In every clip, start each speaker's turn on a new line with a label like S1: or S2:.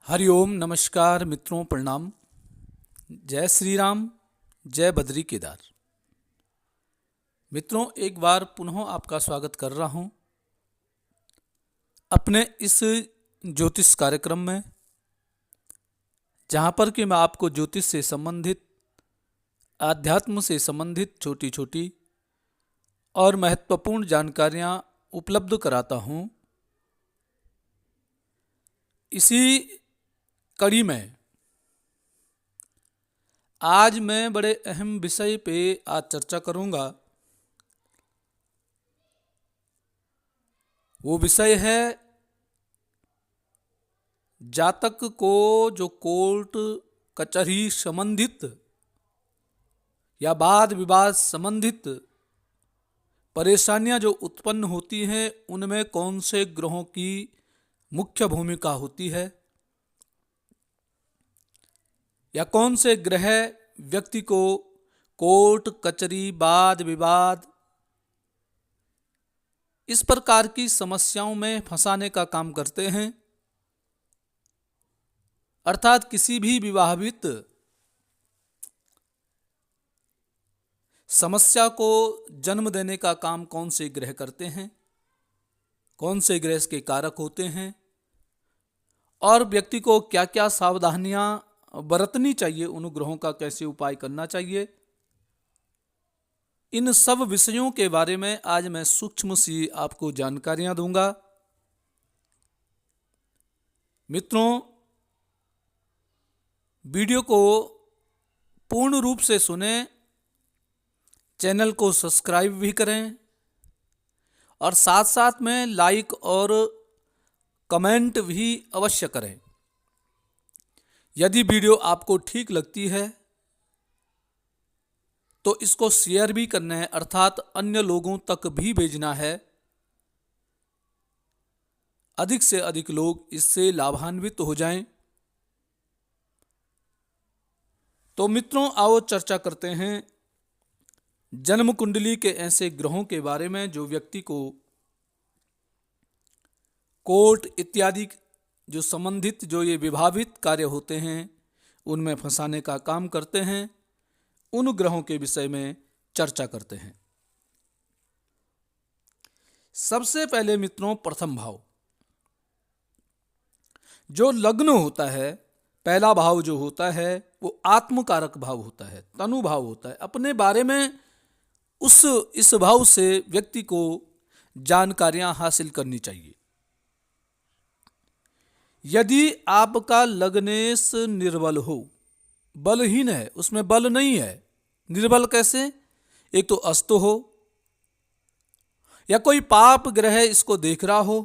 S1: हरिओम नमस्कार मित्रों, प्रणाम। जय श्री राम, जय बद्री केदार। मित्रों, एक बार पुनः आपका स्वागत कर रहा हूं अपने इस ज्योतिष कार्यक्रम में, जहां पर कि मैं आपको ज्योतिष से संबंधित, आध्यात्म से संबंधित छोटी छोटी और महत्वपूर्ण जानकारियां उपलब्ध कराता हूं। इसी कड़ी में आज मैं बड़े अहम विषय पे आज चर्चा करूंगा। वो विषय है जातक को जो कोर्ट कचहरी संबंधित या वाद विवाद संबंधित परेशानियां जो उत्पन्न होती हैं, उनमें कौन से ग्रहों की मुख्य भूमिका होती है या कौन से ग्रह व्यक्ति को कोर्ट कचहरी वाद विवाद इस प्रकार की समस्याओं में फंसाने का काम करते हैं। अर्थात किसी भी विवाहित समस्या को जन्म देने का काम कौन से ग्रह करते हैं, कौन से ग्रह इसके कारक होते हैं और व्यक्ति को क्या क्या सावधानियां बरतनी चाहिए, उन ग्रहों का कैसे उपाय करना चाहिए। इन सब विषयों के बारे में आज मैं सूक्ष्म सी आपको जानकारियां दूंगा। मित्रों, वीडियो को पूर्ण रूप से सुने, चैनल को सब्सक्राइब भी करें और साथ साथ में लाइक और कमेंट भी अवश्य करें। यदि वीडियो आपको ठीक लगती है तो इसको शेयर भी करना है, अर्थात अन्य लोगों तक भी भेजना है। अधिक से अधिक लोग इससे लाभान्वित हो जाएं। तो मित्रों, आओ चर्चा करते हैं जन्म कुंडली के ऐसे ग्रहों के बारे में जो व्यक्ति को कोर्ट इत्यादि जो संबंधित जो ये विभावित कार्य होते हैं उनमें फंसाने का काम करते हैं। उन ग्रहों के विषय में चर्चा करते हैं। सबसे पहले मित्रों, प्रथम भाव जो लग्न होता है, पहला भाव जो होता है वो आत्मकारक भाव होता है, तनु भाव होता है। अपने बारे में इस भाव से व्यक्ति को जानकारियां हासिल करनी चाहिए। यदि आपका लग्नेश निर्बल हो, बलहीन है, उसमें बल नहीं है, निर्बल कैसे? एक तो अस्त हो या कोई पाप ग्रह इसको देख रहा हो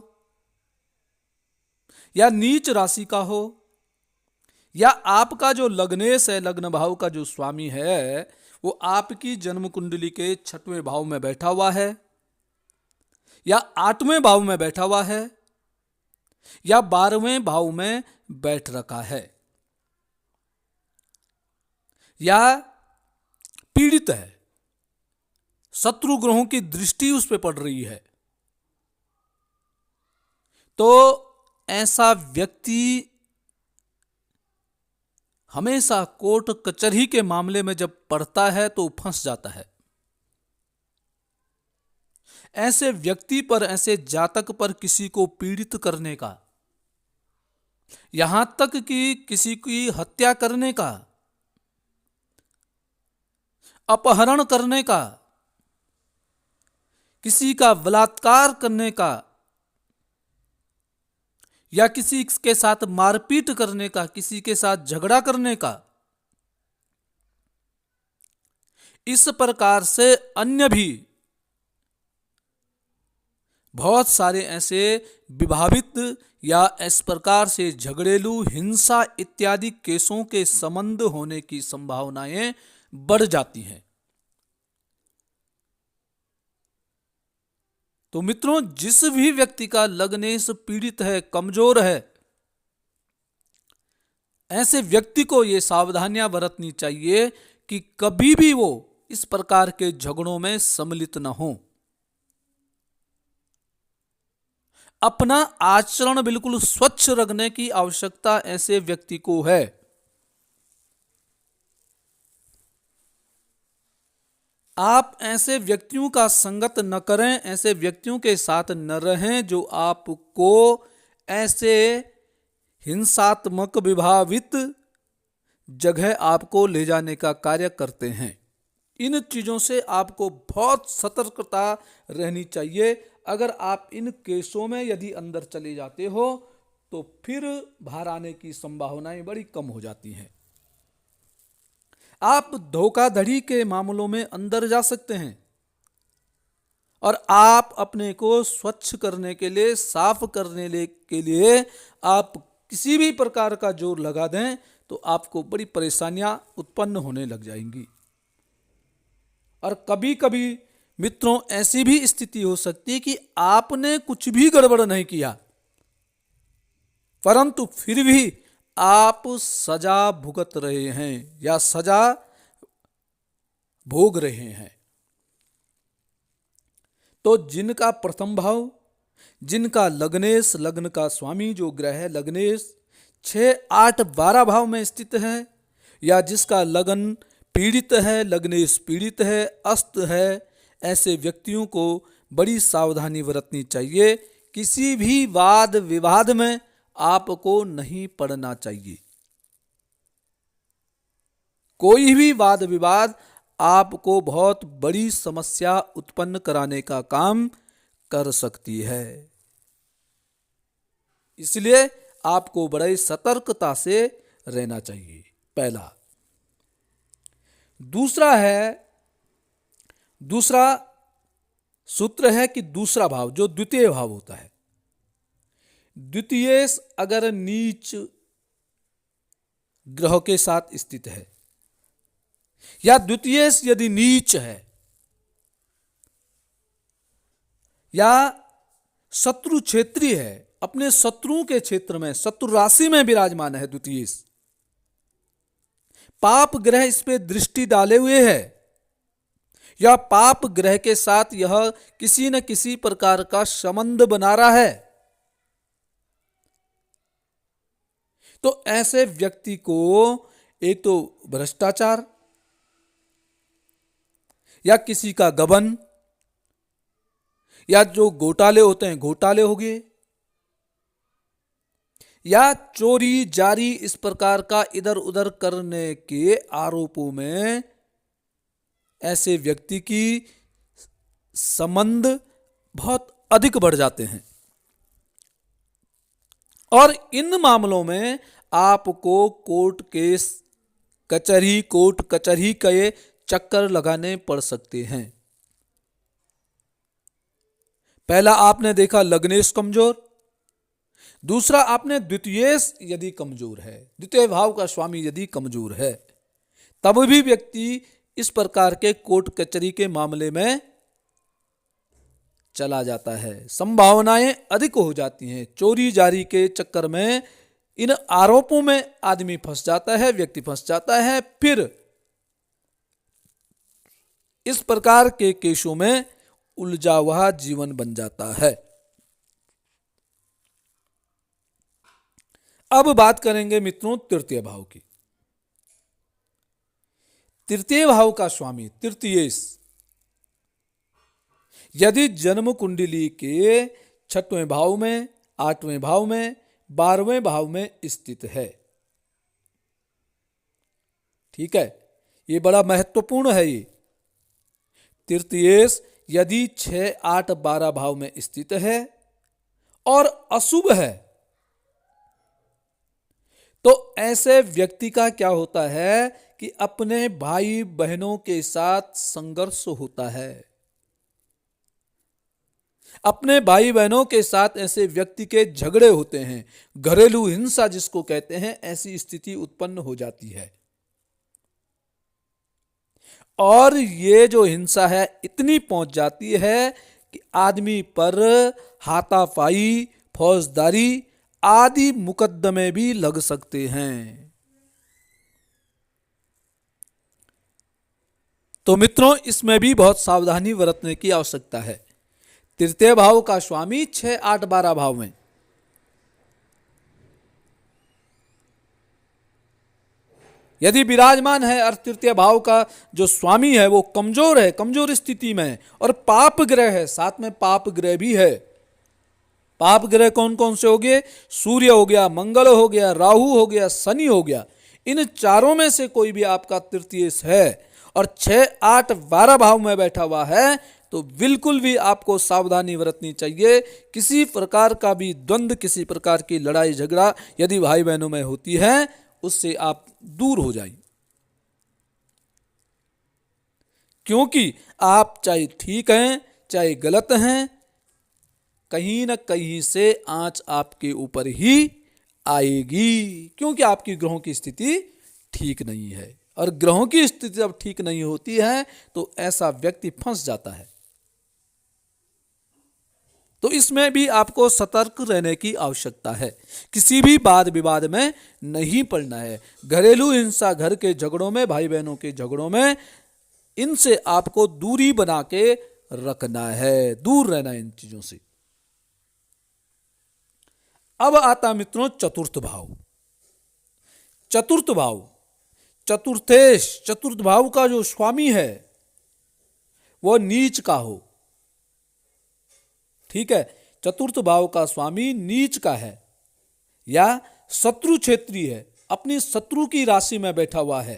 S1: या नीच राशि का हो या आपका जो लग्नेश है, लग्न भाव का जो स्वामी है, वो आपकी जन्म कुंडली के 6वें भाव में बैठा हुआ है या 8वें भाव में बैठा हुआ है या 12वें भाव में बैठ रखा है या पीड़ित है, शत्रु ग्रहों की दृष्टि उस पर पड़ रही है, तो ऐसा व्यक्ति हमेशा कोर्ट कचहरी के मामले में जब पड़ता है तो फंस जाता है। ऐसे व्यक्ति पर, ऐसे जातक पर किसी को पीड़ित करने का, यहां तक कि किसी की हत्या करने का, अपहरण करने का, किसी का बलात्कार करने का या किसी के साथ मारपीट करने का, किसी के साथ झगड़ा करने का, इस प्रकार से अन्य भी बहुत सारे ऐसे विभावित या इस प्रकार से झगड़ेलू, हिंसा इत्यादि केसों के संबंध होने की संभावनाएं बढ़ जाती हैं। तो मित्रों, जिस भी व्यक्ति का लग्नेश पीड़ित है, कमजोर है, ऐसे व्यक्ति को ये सावधानियां बरतनी चाहिए कि कभी भी वो इस प्रकार के झगड़ों में सम्मिलित न हो। अपना आचरण बिल्कुल स्वच्छ रखने की आवश्यकता ऐसे व्यक्ति को है। आप ऐसे व्यक्तियों का संगत न करें, ऐसे व्यक्तियों के साथ न रहें जो आपको ऐसे हिंसात्मक विभावित जगह आपको ले जाने का कार्य करते हैं। इन चीज़ों से आपको बहुत सतर्कता रहनी चाहिए। अगर आप इन केसों में यदि अंदर चले जाते हो तो फिर बाहर आने की संभावनाएं बड़ी कम हो जाती हैं। आप धोखाधड़ी के मामलों में अंदर जा सकते हैं और आप अपने को स्वच्छ करने के लिए, साफ करने के लिए आप किसी भी प्रकार का जोर लगा दें तो आपको बड़ी परेशानियां उत्पन्न होने लग जाएंगी। और कभी कभी मित्रों ऐसी भी स्थिति हो सकती है कि आपने कुछ भी गड़बड़ नहीं किया, परंतु फिर भी आप सजा भुगत रहे हैं या सजा भोग रहे हैं। तो जिनका प्रथम भाव, जिनका लग्नेश, लग्न का स्वामी जो ग्रह है लग्नेश 6, 8, 12 भाव में स्थित है, या जिसका लग्न पीड़ित है, लग्नेश पीड़ित है, अस्त है, ऐसे व्यक्तियों को बड़ी सावधानी बरतनी चाहिए। किसी भी वाद विवाद में आपको नहीं पड़ना चाहिए। कोई भी वाद विवाद आपको बहुत बड़ी समस्या उत्पन्न कराने का काम कर सकती है। इसलिए आपको बड़े सतर्कता से रहना चाहिए, पहला। दूसरा सूत्र है कि दूसरा भाव जो द्वितीय भाव होता है, द्वितीय अगर नीच ग्रह के साथ स्थित है या द्वितीय यदि नीच है या शत्रु क्षेत्रीय है, अपने शत्रुओं के क्षेत्र में, शत्रु राशि में विराजमान है द्वितीय, पाप ग्रह इस पे दृष्टि डाले हुए है या पाप ग्रह के साथ यह किसी न किसी प्रकार का संबंध बना रहा है, तो ऐसे व्यक्ति को एक तो भ्रष्टाचार या किसी का गबन या जो घोटाले होते हैं घोटाले हो गए या चोरी जारी इस प्रकार का इधर उधर करने के आरोपों में ऐसे व्यक्ति की संबंध बहुत अधिक बढ़ जाते हैं। और इन मामलों में आपको कोर्ट केस कचहरी के चक्कर लगाने पड़ सकते हैं। पहला आपने देखा लग्नेश कमजोर, दूसरा आपने द्वितीय यदि कमजोर है, द्वितीय भाव का स्वामी यदि कमजोर है, तब भी व्यक्ति इस प्रकार के कोर्ट कचहरी के मामले में चला जाता है, संभावनाएं अधिक हो जाती हैं। चोरी जारी के चक्कर में इन आरोपों में आदमी फंस जाता है, व्यक्ति फंस जाता है, फिर इस प्रकार के केसों में उलझा हुआ जीवन बन जाता है। अब बात करेंगे मित्रों तृतीय भाव की। तृतीय भाव का स्वामी तृतीय यदि जन्म कुंडली के 6वें भाव में, 8वें भाव में, 12वें भाव में स्थित है, ठीक है, ये बड़ा महत्वपूर्ण है। ये तृतीय यदि 6, 8, 12 भाव में स्थित है और अशुभ है, तो ऐसे व्यक्ति का क्या होता है कि अपने भाई बहनों के साथ संघर्ष होता है। अपने भाई बहनों के साथ ऐसे व्यक्ति के झगड़े होते हैं, घरेलू हिंसा जिसको कहते हैं, ऐसी स्थिति उत्पन्न हो जाती है। और ये जो हिंसा है इतनी पहुंच जाती है कि आदमी पर हाथापाई, फौजदारी आदि मुकदमे भी लग सकते हैं। तो मित्रों इसमें भी बहुत सावधानी बरतने की आवश्यकता है। तृतीय भाव का स्वामी 6, 8, 12 भाव में। यदि विराजमान है और तृतीय भाव का जो स्वामी है वो कमजोर है, कमजोर स्थिति में है और पाप ग्रह है, साथ में पाप ग्रह भी है। पाप ग्रह कौन कौन से हो गए? सूर्य हो गया, मंगल हो गया, राहु हो गया, शनि हो गया। इन चारों में से कोई भी आपका तृतीय है और 6, 8, 12 भाव में बैठा हुआ है तो बिल्कुल भी आपको सावधानी बरतनी चाहिए। किसी प्रकार का भी द्वंद्व, किसी प्रकार की लड़ाई झगड़ा यदि भाई बहनों में होती है उससे आप दूर हो जाइए, क्योंकि आप चाहे ठीक हैं चाहे गलत हैं, कहीं न कहीं से आंच आपके ऊपर ही आएगी, क्योंकि आपकी ग्रहों की स्थिति ठीक नहीं है। और ग्रहों की स्थिति जब ठीक नहीं होती है तो ऐसा व्यक्ति फंस जाता है। तो इसमें भी आपको सतर्क रहने की आवश्यकता है। किसी भी वाद विवाद में नहीं पड़ना है। घरेलू हिंसा, घर के झगड़ों में, भाई बहनों के झगड़ों में, इनसे आपको दूरी बना के रखना है, दूर रहना है इन चीजों से। अब आता मित्रों चतुर्थ भाव। चतुर्थ भाव, चतुर्थेश, चतुर्थ भाव का जो स्वामी है वह नीच का हो। ठीक है, चतुर्थ भाव का स्वामी नीच का है या शत्रु क्षेत्री है, अपनी शत्रु की राशि में बैठा हुआ है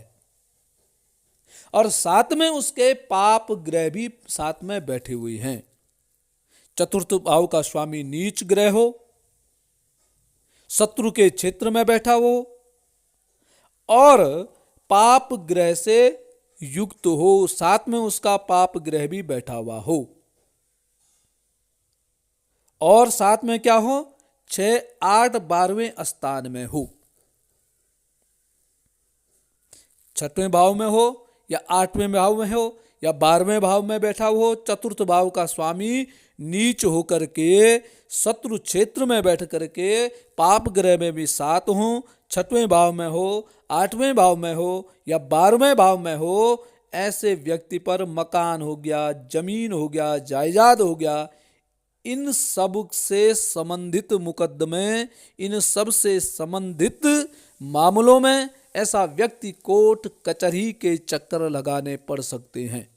S1: और साथ में उसके पाप ग्रह भी साथ में बैठे हुए हैं। चतुर्थ भाव का स्वामी नीच ग्रह हो, शत्रु के क्षेत्र में बैठा हो और पाप ग्रह से युक्त हो, साथ में उसका पाप ग्रह भी बैठा हुआ हो और साथ में क्या हो? 6, 8, 12वें स्थान में हो, 6वें भाव में हो या 8वें भाव में हो या 12वें भाव में बैठा हो। चतुर्थ भाव का स्वामी नीच होकर के शत्रु क्षेत्र में बैठ करके पाप ग्रह में भी साथ हो, 6वें भाव में हो, 8वें भाव में हो या 12वें भाव में हो, ऐसे व्यक्ति पर मकान हो गया, जमीन हो गया, जायदाद हो गया, इन सब से संबंधित मुकदमे, इन सब से संबंधित मामलों में ऐसा व्यक्ति कोर्ट कचहरी के चक्कर लगाने पड़ सकते हैं।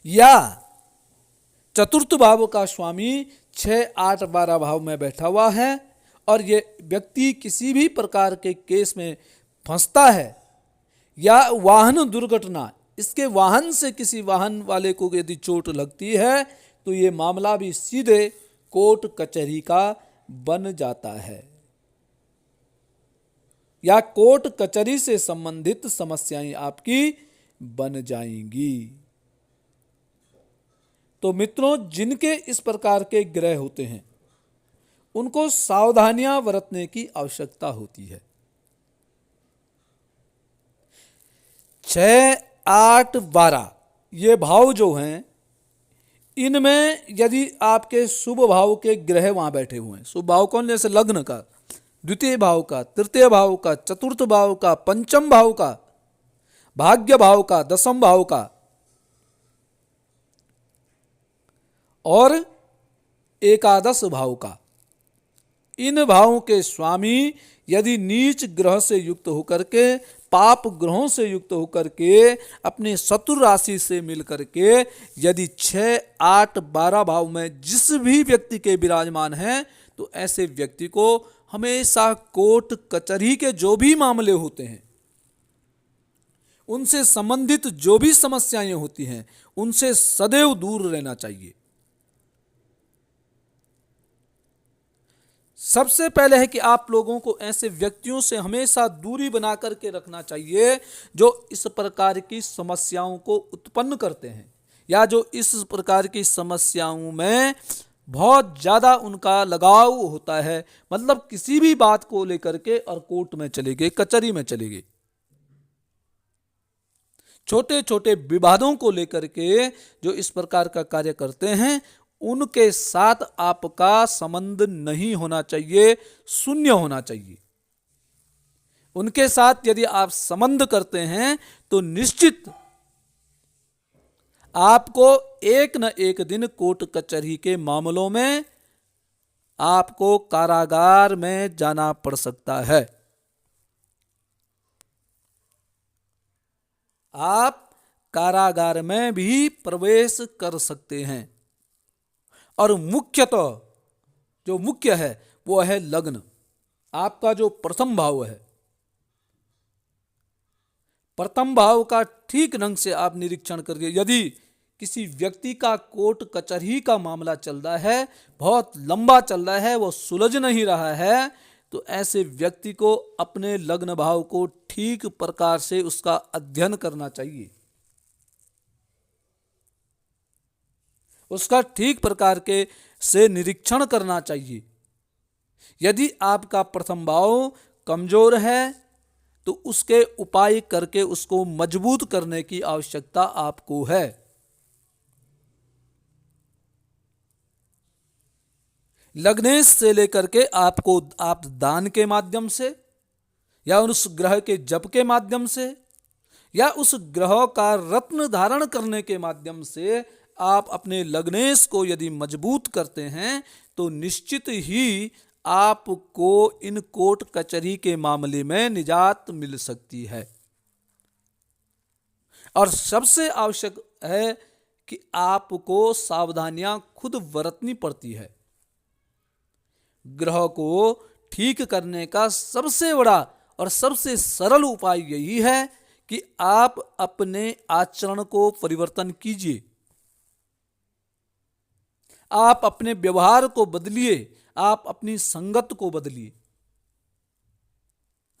S1: या चतुर्थ भाव का स्वामी 6, 8, 12 भाव में बैठा हुआ है और ये व्यक्ति किसी भी प्रकार के केस में फंसता है या वाहन दुर्घटना, इसके वाहन से किसी वाहन वाले को यदि चोट लगती है तो ये मामला भी सीधे कोर्ट कचहरी का बन जाता है या कोर्ट कचहरी से संबंधित समस्याएं आपकी बन जाएंगी। तो मित्रों, जिनके इस प्रकार के ग्रह होते हैं उनको सावधानियां बरतने की आवश्यकता होती है। 6, 8, 12 ये भाव जो हैं, इनमें यदि आपके शुभ भाव के ग्रह वहां बैठे हुए हैं, शुभ भाव कौन? जैसे लग्न का, द्वितीय भाव का, तृतीय भाव का, चतुर्थ भाव का, पंचम भाव का, भाग्य भाव का, दशम भाव का और एकादश भाव का, इन भावों के स्वामी यदि नीच ग्रह से युक्त होकर के, पाप ग्रहों से युक्त होकर के, अपने शत्रु राशि से मिलकर के यदि 6, 8, 12 भाव में जिस भी व्यक्ति के विराजमान हैं तो ऐसे व्यक्ति को हमेशा कोर्ट कचहरी के जो भी मामले होते हैं, उनसे संबंधित जो भी समस्याएं होती हैं, उनसे सदैव दूर रहना चाहिए। सबसे पहले है कि आप लोगों को ऐसे व्यक्तियों से हमेशा दूरी बना करके रखना चाहिए जो इस प्रकार की समस्याओं को उत्पन्न करते हैं या जो इस प्रकार की समस्याओं में बहुत ज़्यादा उनका लगाव होता है। मतलब किसी भी बात को लेकर के और कोर्ट में चले गए, कचहरी में चले गए, छोटे छोटे विवादों को लेकर के जो इस प्रकार का कार्य करते हैं, उनके साथ आपका संबंध नहीं होना चाहिए, शून्य होना चाहिए। उनके साथ यदि आप संबंध करते हैं तो निश्चित आपको एक न एक दिन कोर्ट कचहरी के मामलों में आपको कारागार में जाना पड़ सकता है। आप कारागार में भी प्रवेश कर सकते हैं। और मुख्यतः जो मुख्य है वो है लग्न। आपका जो प्रथम भाव है, प्रथम भाव का ठीक ढंग से आप निरीक्षण करिए। यदि किसी व्यक्ति का कोर्ट कचहरी का मामला चल रहा है, बहुत लंबा चल रहा है, वो सुलझ नहीं रहा है, तो ऐसे व्यक्ति को अपने लग्न भाव को ठीक प्रकार से उसका अध्ययन करना चाहिए, उसका ठीक प्रकार के से निरीक्षण करना चाहिए। यदि आपका प्रथम भाव कमजोर है तो उसके उपाय करके उसको मजबूत करने की आवश्यकता आपको है। लग्नेश से लेकर के आपको आप दान के माध्यम से या उस ग्रह के जप के माध्यम से या उस ग्रह का रत्न धारण करने के माध्यम से आप अपने लग्नेश को यदि मजबूत करते हैं तो निश्चित ही आपको इन कोर्ट कचहरी के मामले में निजात मिल सकती है। और सबसे आवश्यक है कि आपको सावधानियां खुद बरतनी पड़ती है। ग्रह को ठीक करने का सबसे बड़ा और सबसे सरल उपाय यही है कि आप अपने आचरण को परिवर्तन कीजिए, आप अपने व्यवहार को बदलिए, आप अपनी संगत को बदलिए।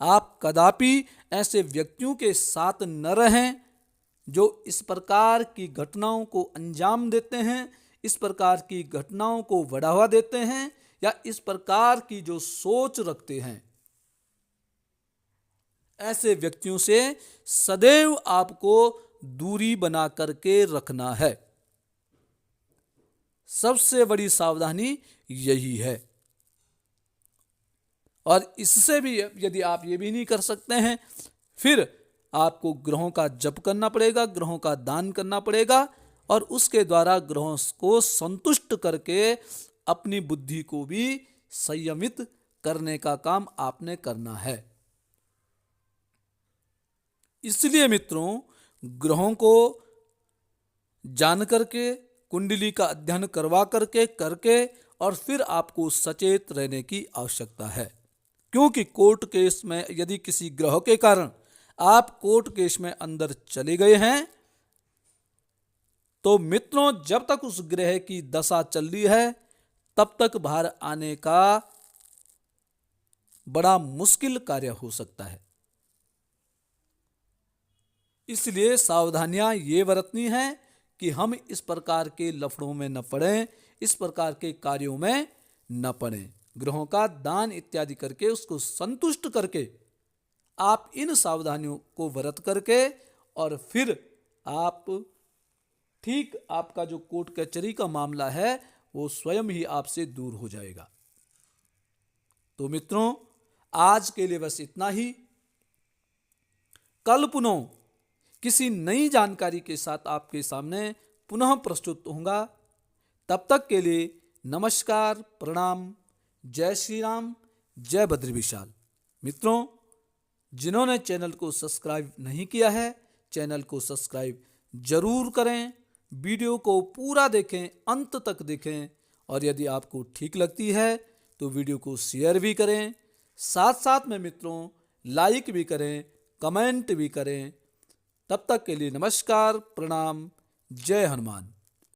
S1: आप कदापि ऐसे व्यक्तियों के साथ न रहें जो इस प्रकार की घटनाओं को अंजाम देते हैं, इस प्रकार की घटनाओं को बढ़ावा देते हैं या इस प्रकार की जो सोच रखते हैं। ऐसे व्यक्तियों से सदैव आपको दूरी बना करके रखना है। सबसे बड़ी सावधानी यही है। और इससे भी यदि आप ये भी नहीं कर सकते हैं, फिर आपको ग्रहों का जप करना पड़ेगा, ग्रहों का दान करना पड़ेगा और उसके द्वारा ग्रहों को संतुष्ट करके अपनी बुद्धि को भी संयमित करने का काम आपने करना है। इसलिए मित्रों, ग्रहों को जान करके, कुंडली का अध्ययन करवा करके और फिर आपको सचेत रहने की आवश्यकता है। क्योंकि कोर्ट केस में यदि किसी ग्रह के कारण आप कोर्ट केस में अंदर चले गए हैं तो मित्रों, जब तक उस ग्रह की दशा चल रही है तब तक बाहर आने का बड़ा मुश्किल कार्य हो सकता है। इसलिए सावधानियां ये बरतनी है कि हम इस प्रकार के लफड़ों में न पड़ें, इस प्रकार के कार्यों में न पड़ें। ग्रहों का दान इत्यादि करके उसको संतुष्ट करके आप इन सावधानियों को बरत करके और फिर आप ठीक आपका जो कोर्ट कचहरी का मामला है वो स्वयं ही आपसे दूर हो जाएगा। तो मित्रों, आज के लिए बस इतना ही। कल पुनः किसी नई जानकारी के साथ आपके सामने पुनः प्रस्तुत होऊंगा। तब तक के लिए नमस्कार, प्रणाम, जय श्री राम, जय बद्री विशाल। मित्रों, जिन्होंने चैनल को सब्सक्राइब नहीं किया है, चैनल को सब्सक्राइब जरूर करें, वीडियो को पूरा देखें, अंत तक देखें और यदि आपको ठीक लगती है तो वीडियो को शेयर भी करें, साथ साथ में मित्रों लाइक भी करें, कमेंट भी करें। तब तक के लिए नमस्कार, प्रणाम, जय हनुमान।